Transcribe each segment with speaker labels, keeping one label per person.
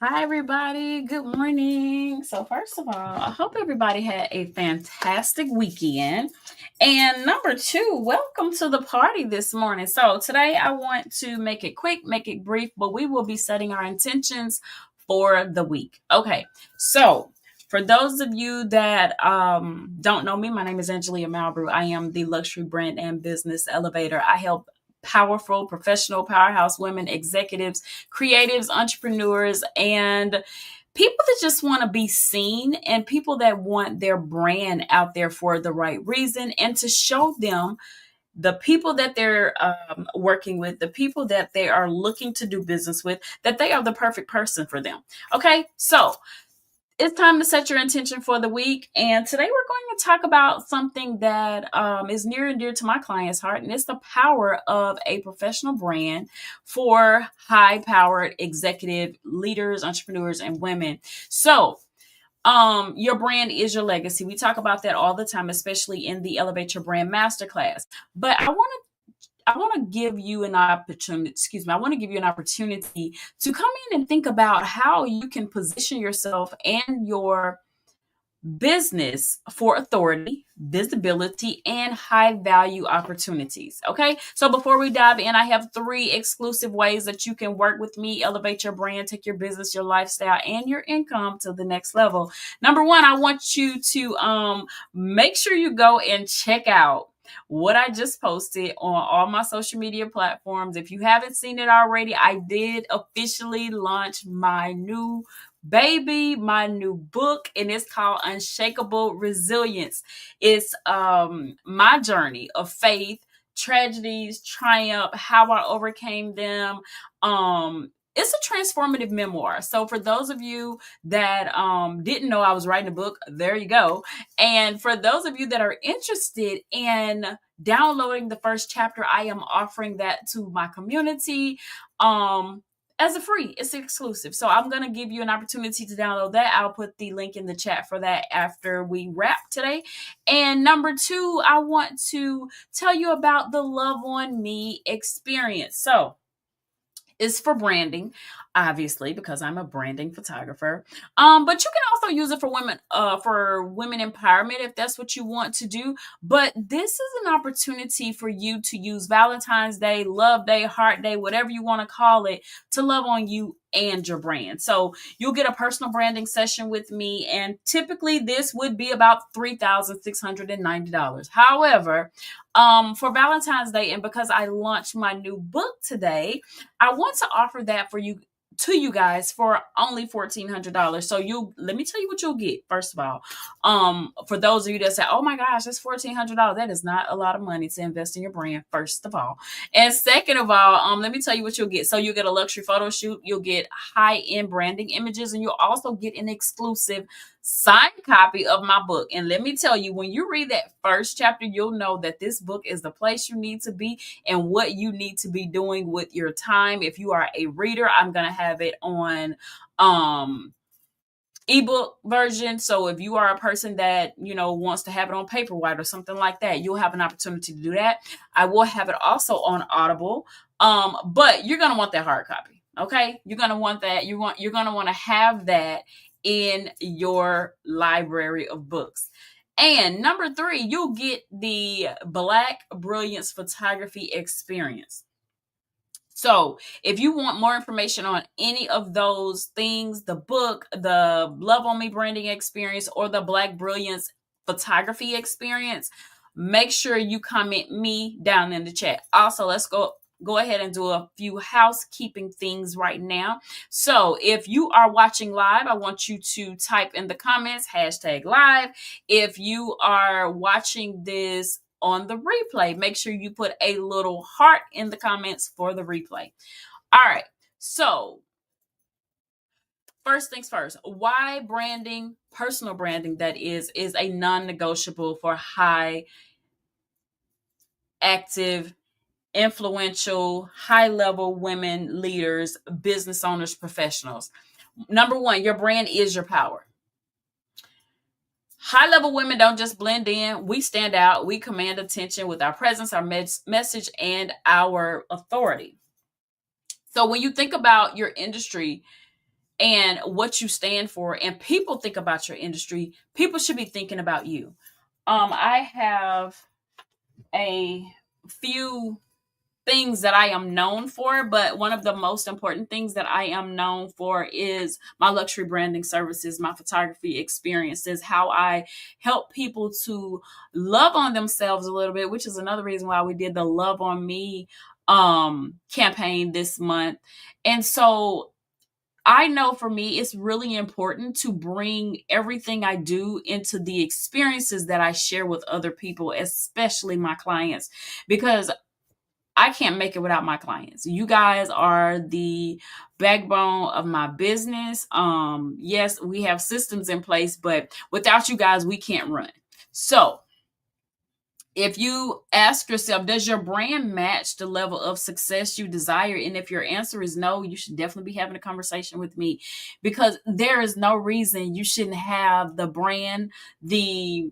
Speaker 1: Hi, everybody. Good morning. So, first of all, I hope everybody had a fantastic weekend. And number two, welcome to the party this morning. So, today I want to make it quick, make it brief, but we will be setting our intentions for the week. Okay. So, for those of you that don't know me, my name is Angelia Malbrew. I am the luxury brand and business elevator. I help powerful, professional, powerhouse women, executives, creatives, entrepreneurs, and people that just want to be seen and people that want their brand out there for the right reason and to show them the people that they're working with, the people that they are looking to do business with, that they are the perfect person for them. Okay, so it's time to set your intention for the week. And today we're going to talk about something that is near and dear to my client's heart, and it's the power of a professional brand for high powered executive leaders, entrepreneurs, and women. So, your brand is your legacy. We talk about that all the time, especially in the Elevate Your Brand Masterclass. But I want to give you an opportunity, excuse me, I want to give you an opportunity to come in and think about how you can position yourself and your business for authority, visibility, and high value opportunities. Okay. So before we dive in, I have three exclusive ways that you can work with me, elevate your brand, take your business, your lifestyle, and your income to the next level. Number one, I want you to make sure you go and check out what I just posted on all my social media platforms. If you haven't seen it already, I did officially launch my new baby, my new book, and it's called Unshakable Resilience. It's my journey of faith, tragedies, triumph, how I overcame them. It's a transformative memoir. So for those of you that didn't know I was writing a book, there you go. And for those of you that are interested in downloading the first chapter, I am offering that to my community. As a free, it's exclusive. So I'm going to give you an opportunity to download that. I'll put the link in the chat for that after we wrap today. And number two, I want to tell you about the Love on Me experience. So it's for branding, obviously, because I'm a branding photographer. But you can also use it for women empowerment if that's what you want to do. But this is an opportunity for you to use Valentine's Day, Love Day, Heart Day, whatever you want to call it, to love on you and your brand. So you'll get a personal branding session with me, and typically this would be about $3,690. However, for Valentine's Day, and because I launched my new book today, I want to offer that to you guys for only $1,400. So let me tell you what you'll get. First of all, for those of you that say, "Oh my gosh, that's $1,400," that is not a lot of money to invest in your brand. First of all, and second of all, let me tell you what you'll get. So you'll get a luxury photo shoot, you'll get high-end branding images, and you'll also get an exclusive signed copy of my book. And let me tell you, when you read that first chapter, you'll know that this book is the place you need to be and what you need to be doing with your time. If you are a reader, I'm going to have it on ebook version. So if you are a person that wants to have it on Paperwhite or something like that, you'll have an opportunity to do that. I will have it also on Audible, but you're going to want that hard copy. Okay, you're going to want that. You're going to want to have that in your library of books. And number three, you'll get the Black Brilliance Photography Experience. So if you want more information on any of those things, the book, the Love on Me branding experience, or the Black Brilliance Photography Experience, make sure you comment me down in the chat. Also, let's go ahead and do a few housekeeping things right now. So if you are watching live, I want you to type in the comments, #live. If you are watching this on the replay, make sure you put a little heart in the comments for the replay. All right. So first things first, why branding, personal branding, that is a non-negotiable for high active, influential, high-level women leaders, business owners, professionals. Number one, your brand is your power. High-level women don't just blend in. We stand out. We command attention with our presence, our message, and our authority. So when you think about your industry, and what you stand for, and people think about your industry, people should be thinking about you. I have a few things that I am known for, but one of the most important things that I am known for is my luxury branding services, my photography experiences, how I help people to love on themselves a little bit, which is another reason why we did the Love on Me campaign this month. And so I know for me, it's really important to bring everything I do into the experiences that I share with other people, especially my clients, because I can't make it without my clients. You guys are the backbone of my business. Yes, we have systems in place, but without you guys, we can't run. So, if you ask yourself, does your brand match the level of success you desire? And if your answer is no, you should definitely be having a conversation with me, because there is no reason you shouldn't have the brand, the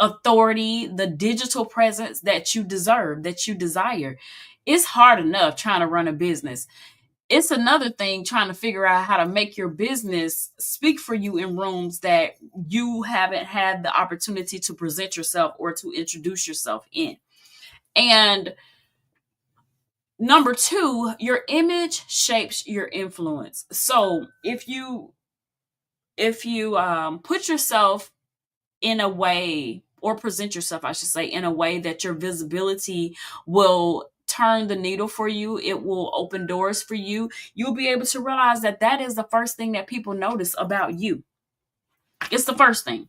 Speaker 1: authority, the digital presence that you deserve, that you desire. It's hard enough trying to run a business. It's another thing trying to figure out how to make your business speak for you in rooms that you haven't had the opportunity to present yourself or to introduce yourself in. And number two, your image shapes your influence. So if you put yourself in a way, or present yourself, I should say, in a way that your visibility will turn the needle for you, it will open doors for you, you'll be able to realize that that is the first thing that people notice about you. It's the first thing.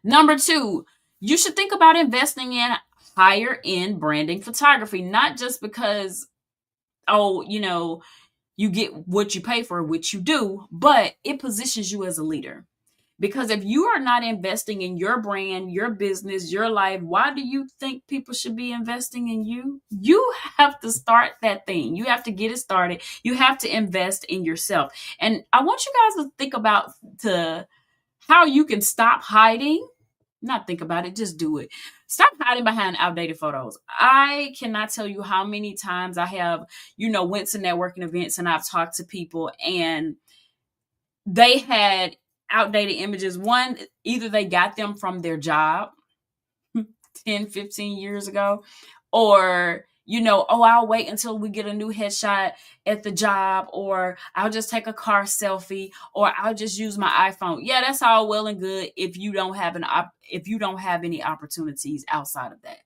Speaker 1: Number two, you should think about investing in higher end branding photography, not just because, oh, you get what you pay for, which you do, but it positions you as a leader. Because if you are not investing in your brand, your business, your life, why do you think people should be investing in you? You have to start that thing. You have to get it started. You have to invest in yourself. And I want you guys to think about how you can stop hiding. Not think about it, just do it. Stop hiding behind outdated photos. I cannot tell you how many times I have, went to networking events and I've talked to people and they had outdated images. One, either they got them from their job 10, 15 years ago, or, oh, I'll wait until we get a new headshot at the job, or I'll just take a car selfie, or I'll just use my iPhone. Yeah, that's all well and good if you don't have any opportunities outside of that.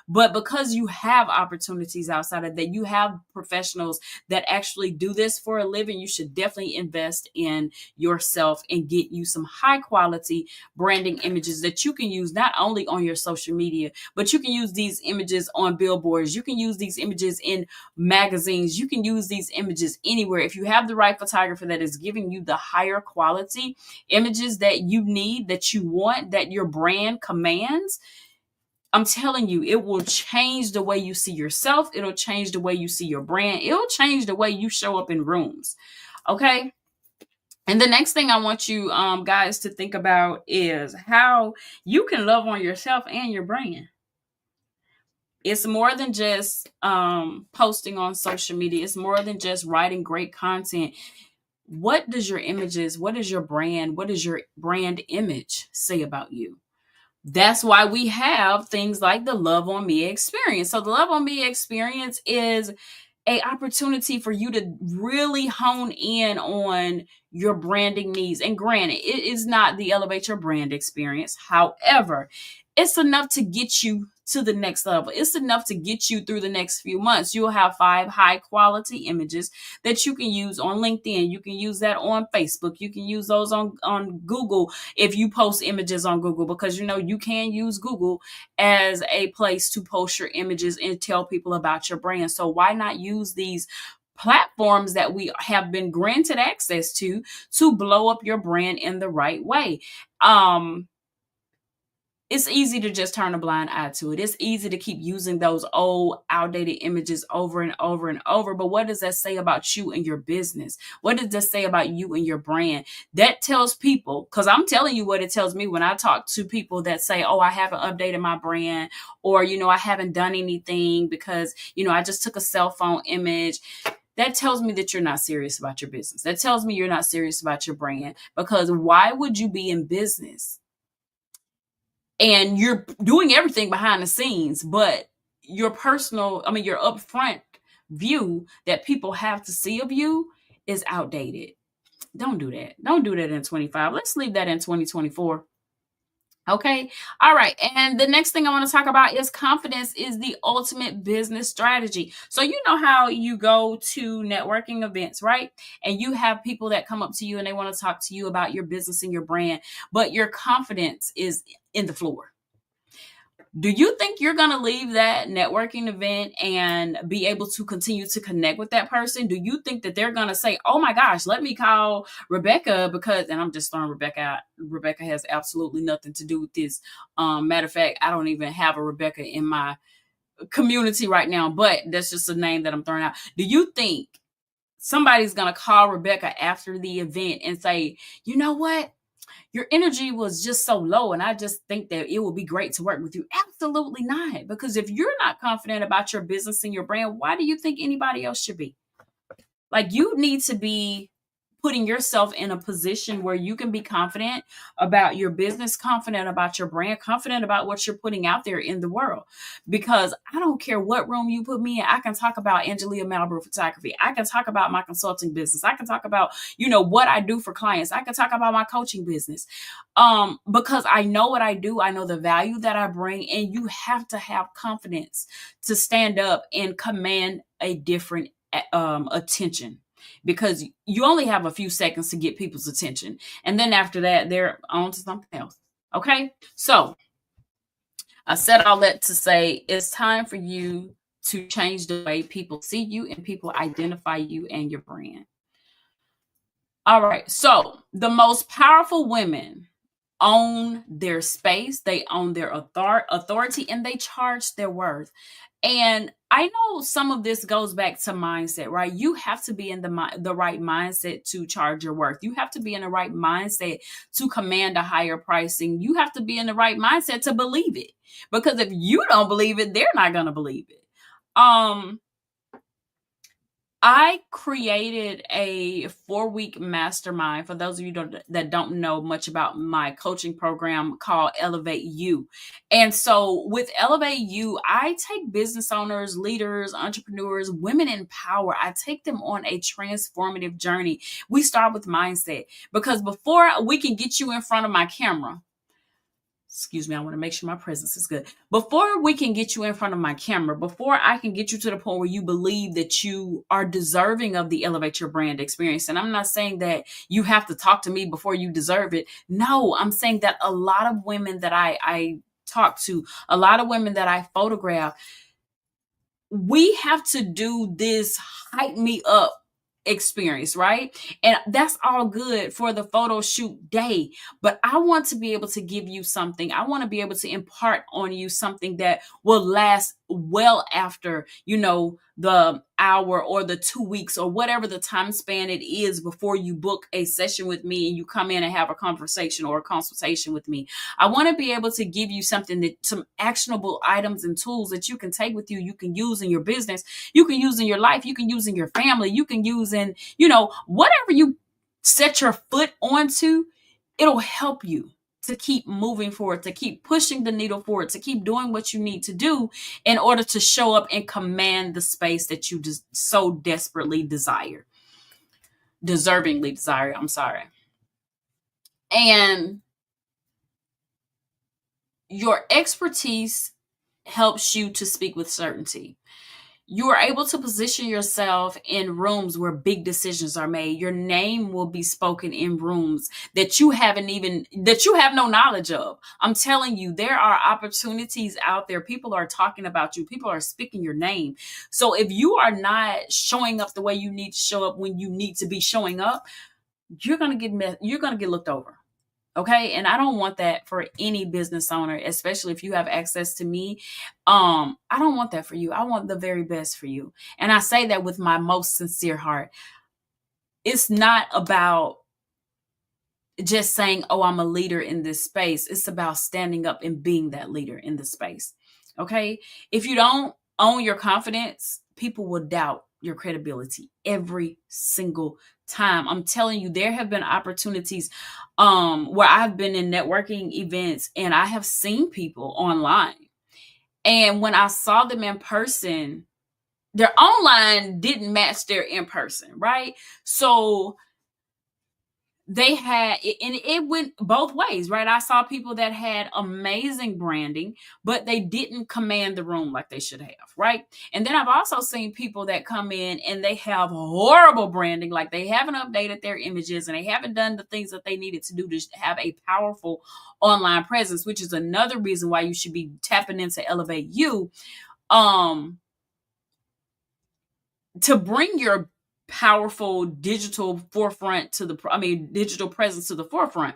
Speaker 1: But because you have opportunities outside of that, you have professionals that actually do this for a living, you should definitely invest in yourself and get you some high quality branding images that you can use not only on your social media, but you can use these images on billboards. You can use these images in magazines. You can use these images anywhere. If you have the right photographer that is giving you the higher quality images that you need, that you want, that your brand commands, I'm telling you, it will change the way you see yourself. It'll change the way you see your brand. It'll change the way you show up in rooms. Okay. And the next thing I want you guys to think about is how you can love on yourself and your brand. It's more than just posting on social media. It's more than just writing great content. What does your images, what is your brand, what does your brand image say about you? That's why we have things like the Love on Me experience. So the Love on Me experience is a opportunity for you to really hone in on your branding needs. And granted, it is not the elevate your brand experience. However, it's enough to get you to the next level. It's enough to get you through the next few months. You'll have 5 high quality images that you can use on LinkedIn. You can use that on Facebook. You can use those on Google if you post images on Google, because you can use Google as a place to post your images and tell people about your brand. So why not use these platforms that we have been granted access to blow up your brand in the right way? It's easy to just turn a blind eye to it. It's easy to keep using those old, outdated images over and over and over. But what does that say about you and your business? What does that say about you and your brand? That tells people, because I'm telling you what it tells me when I talk to people that say, oh, I haven't updated my brand, or, I haven't done anything because, I just took a cell phone image. that tells me that you're not serious about your business. That tells me you're not serious about your brand, because why would you be in business and you're doing everything behind the scenes, but your your upfront view that people have to see of you is outdated? Don't do that. Don't do that in 25. Let's leave that in 2024. Okay. All right. And the next thing I want to talk about is confidence is the ultimate business strategy. So, you know how you go to networking events, right? And you have people that come up to you and they want to talk to you about your business and your brand, but your confidence is in the floor. Do you think you're going to leave that networking event and be able to continue to connect with that person? Do you think that they're going to say, oh my gosh, let me call Rebecca, because, and I'm just throwing Rebecca out. Rebecca has absolutely nothing to do with this. Matter of fact, I don't even have a Rebecca in my community right now, but that's just a name that I'm throwing out. Do you think somebody's going to call Rebecca after the event and say, you know what? Your energy was just so low, and I just think that it would be great to work with you. Absolutely not. Because if you're not confident about your business and your brand, why do you think anybody else should be? Like, you need to be putting yourself in a position where you can be confident about your business, confident about your brand, confident about what you're putting out there in the world. Because I don't care what room you put me in, I can talk about Angelia Malibu Photography. I can talk about my consulting business. I can talk about, what I do for clients. I can talk about my coaching business. Because I know what I do. I know the value that I bring, and you have to have confidence to stand up and command a different attention, because you only have a few seconds to get people's attention. And then after that, they're on to something else. Okay. So I said all that to say it's time for you to change the way people see you and people identify you and your brand. All right. So the most powerful women own their space, they own their authority, and they charge their worth. And I know some of this goes back to mindset, right? You have to be in the right mindset to charge your worth. You have to be in the right mindset to command a higher pricing. You have to be in the right mindset to believe it, because if you don't believe it, they're not going to believe it. I created a 4-week mastermind for those of you that don't know much about my coaching program called Elevate You. And so with Elevate You, I take business owners, leaders, entrepreneurs, women in power. I take them on a transformative journey. We start with mindset, because before we can get you in front of my camera, excuse me, I want to make sure my presence is good. Before we can get you in front of my camera, before I can get you to the point where you believe that you are deserving of the Elevate Your Brand experience. And I'm not saying that you have to talk to me before you deserve it. No, I'm saying that a lot of women that I talk to, a lot of women that I photograph, we have to do this hype me up experience, right? And that's all good for the photo shoot day, but I want to be able to give you something. I want to be able to impart on you something that will last well after, the hour or the 2 weeks or whatever the time span it is before you book a session with me and you come in and have a conversation or a consultation with me. I want to be able to give you some actionable items and tools that you can take with you. You can use in your business, you can use in your life, you can use in your family, you can use in, whatever you set your foot onto, it'll help you to keep moving forward, to keep pushing the needle forward, to keep doing what you need to do in order to show up and command the space that you just so desperately deservingly desire. I'm sorry. And your expertise helps you to speak with certainty. You are able to position yourself in rooms where big decisions are made. Your name will be spoken in rooms that you have no knowledge of. I'm telling you, there are opportunities out there. People are talking about you. People are speaking your name. So if you are not showing up the way you need to show up when you need to be showing up, you're going to get looked over. Okay. And I don't want that for any business owner, especially if you have access to me. I don't want that for you. I want the very best for you. And I say that with my most sincere heart. It's not about just saying, oh, I'm a leader in this space. It's about standing up and being that leader in the space. Okay. If you don't own your confidence, people will doubt your credibility every single time. I'm telling you, there have been opportunities where I've been in networking events and I have seen people online. And when I saw them in person, their online didn't match their in person, right? So they had, and it went both ways, right? I saw people that had amazing branding, but they didn't command the room like they should have, right? And then I've also seen people that come in and they have horrible branding, like they haven't updated their images and they haven't done the things that they needed to do to have a powerful online presence, which is another reason why you should be tapping into Elevate You, to bring your powerful digital forefront to digital presence to the forefront.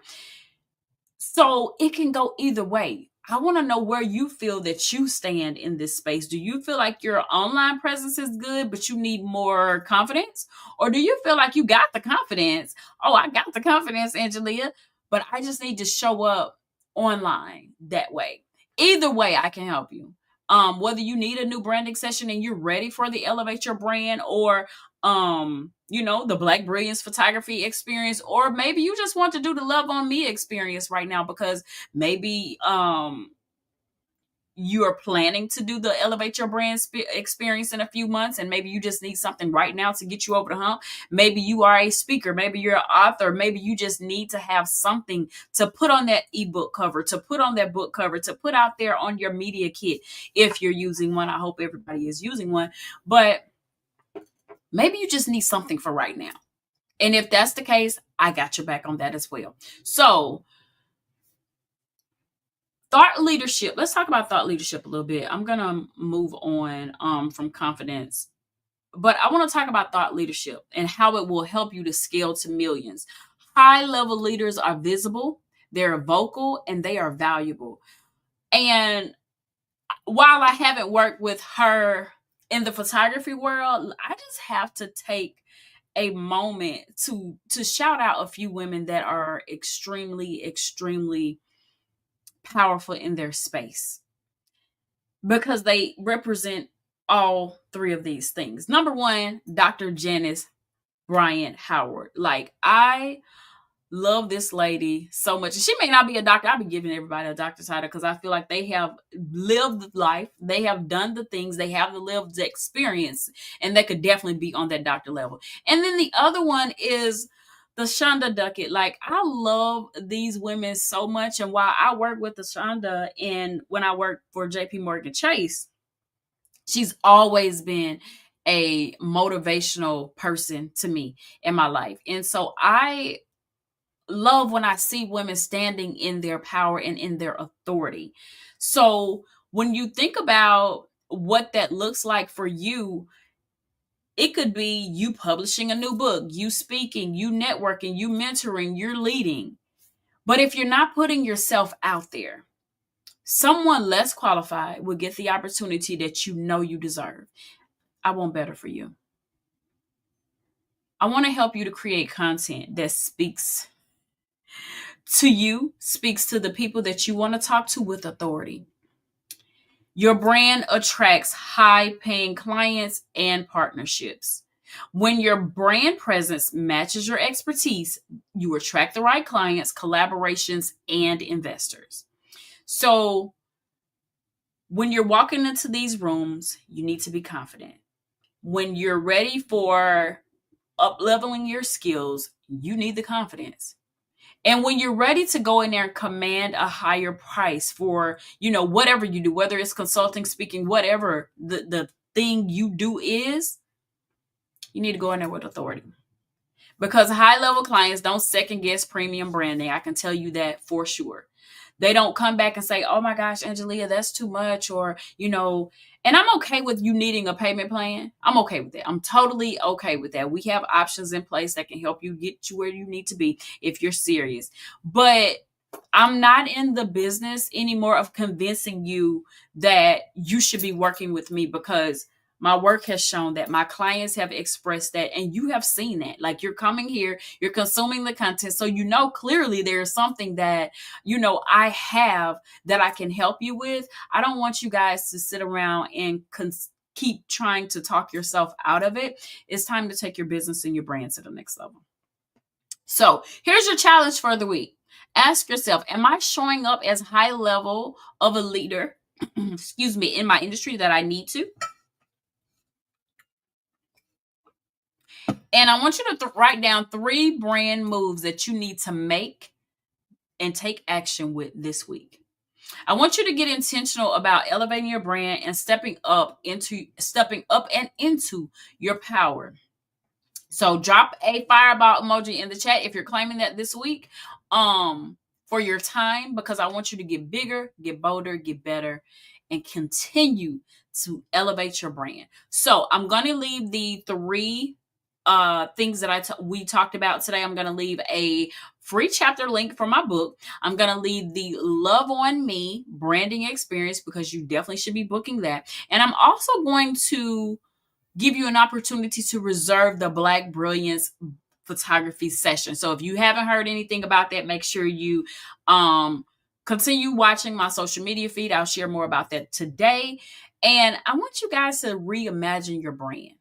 Speaker 1: So it can go either way. I want to know where you feel that you stand in this space. Do you feel like your online presence is good, but you need more confidence? Or do you feel like you got the confidence? Oh, I got the confidence, Angelia, but I just need to show up online that way. Either way, I can help you. Whether you need a new branding session and you're ready for the Elevate Your Brand, or the Black Brilliance photography experience, or maybe you just want to do the Love on Me experience right now because maybe you are planning to do the Elevate Your Brand experience in a few months, and maybe you just need something right now to get you over the hump. Maybe you are a speaker, maybe you're an author, maybe you just need to have something to put on that ebook cover, to put on that book cover, to put out there on your media kit if you're using one. I hope everybody is using one, but maybe you just need something for right now. And if that's the case, I got your back on that as well. So, thought leadership. Let's talk about thought leadership a little bit. I'm going to move on from confidence, but I want to talk about thought leadership and how it will help you to scale to millions. High level leaders are visible, they're vocal, and they are valuable. And while I haven't worked with her in the photography world, I just have to take a moment to shout out a few women that are extremely powerful in their space, because they represent all three of these things. Number one, Dr. Janice Bryant Howard. Like, I love this lady so much. She may not be a doctor. I'll be giving everybody a doctor title because I feel like they have lived life. They have done the things. They have the lived experience, and they could definitely be on that doctor level. And then the other one is the Shonda Duckett. Like, I love these women so much. And while I work with the Shonda, and when I work for JP Morgan Chase, she's always been a motivational person to me in my life. And so I love when I see women standing in their power and in their authority. So when you think about what that looks like for you, it could be you publishing a new book, you speaking, you networking, you mentoring, you're leading. But if you're not putting yourself out there, someone less qualified will get the opportunity that you know you deserve. I want better for you. I want to help you to create content that speaks to you, speaks to the people that you want to talk to with authority. Your brand attracts high-paying clients and partnerships. When your brand presence matches your expertise, you attract the right clients, collaborations, and investors. So when you're walking into these rooms, you need to be confident. When you're ready for up-leveling your skills, you need the confidence. And when you're ready to go in there and command a higher price for, whatever you do, whether it's consulting, speaking, whatever the thing you do is, you need to go in there with authority. Because high-level clients don't second-guess premium branding. I can tell you that for sure. They don't come back and say, oh my gosh, Angelia, that's too much, or, and I'm okay with you needing a payment plan. I'm okay with that. I'm totally okay with that. We have options in place that can help you get you where you need to be if you're serious. But I'm not in the business anymore of convincing you that you should be working with me, because my work has shown that, my clients have expressed that, and you have seen that. Like, you're coming here, you're consuming the content, so clearly there's something that I have that I can help you with. I don't want you guys to sit around and keep trying to talk yourself out of it. It's time to take your business and your brand to the next level. So here's your challenge for the week. Ask yourself, am I showing up as high level of a leader, excuse me, in my industry that I need to? And I want you to write down 3 brand moves that you need to make and take action with this week. I want you to get intentional about elevating your brand and stepping up and into your power. So drop a fireball emoji in the chat if you're claiming that this week for your time, because I want you to get bigger, get bolder, get better, and continue to elevate your brand. So I'm going to leave the 3 things that we talked about today. I'm going to leave a free chapter link for my book. I'm going to leave the Love on Me branding experience, because you definitely should be booking that. And I'm also going to give you an opportunity to reserve the Black Brilliance photography session. So if you haven't heard anything about that, make sure you continue watching my social media feed. I'll share more about that today. And I want you guys to reimagine your brand.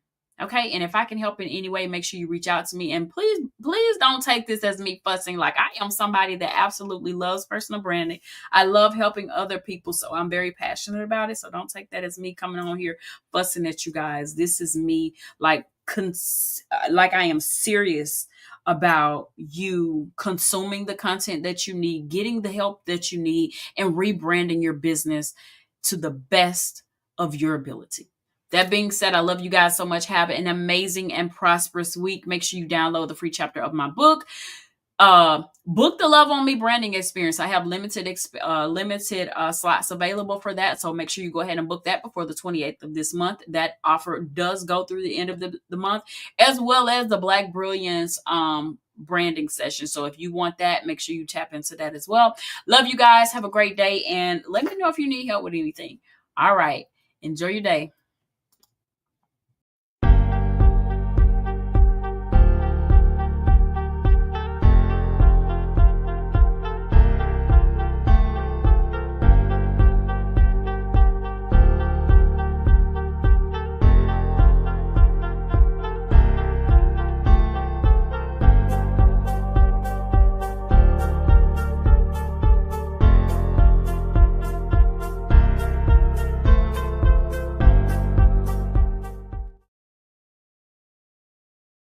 Speaker 1: Okay. And if I can help in any way, make sure you reach out to me. And please don't take this as me fussing. Like, I am somebody that absolutely loves personal branding. I love helping other people. So I'm very passionate about it. So don't take that as me coming on here fussing at you guys. This is me like I am serious about you consuming the content that you need, getting the help that you need, and rebranding your business to the best of your ability. That being said, I love you guys so much. Have an amazing and prosperous week. Make sure you download the free chapter of my book. Book the Love on Me branding experience. I have limited slots available for that. So make sure you go ahead and book that before the 28th of this month. That offer does go through the end of the month, as well as the Black Brilliance branding session. So if you want that, make sure you tap into that as well. Love you guys. Have a great day. And let me know if you need help with anything. All right. Enjoy your day.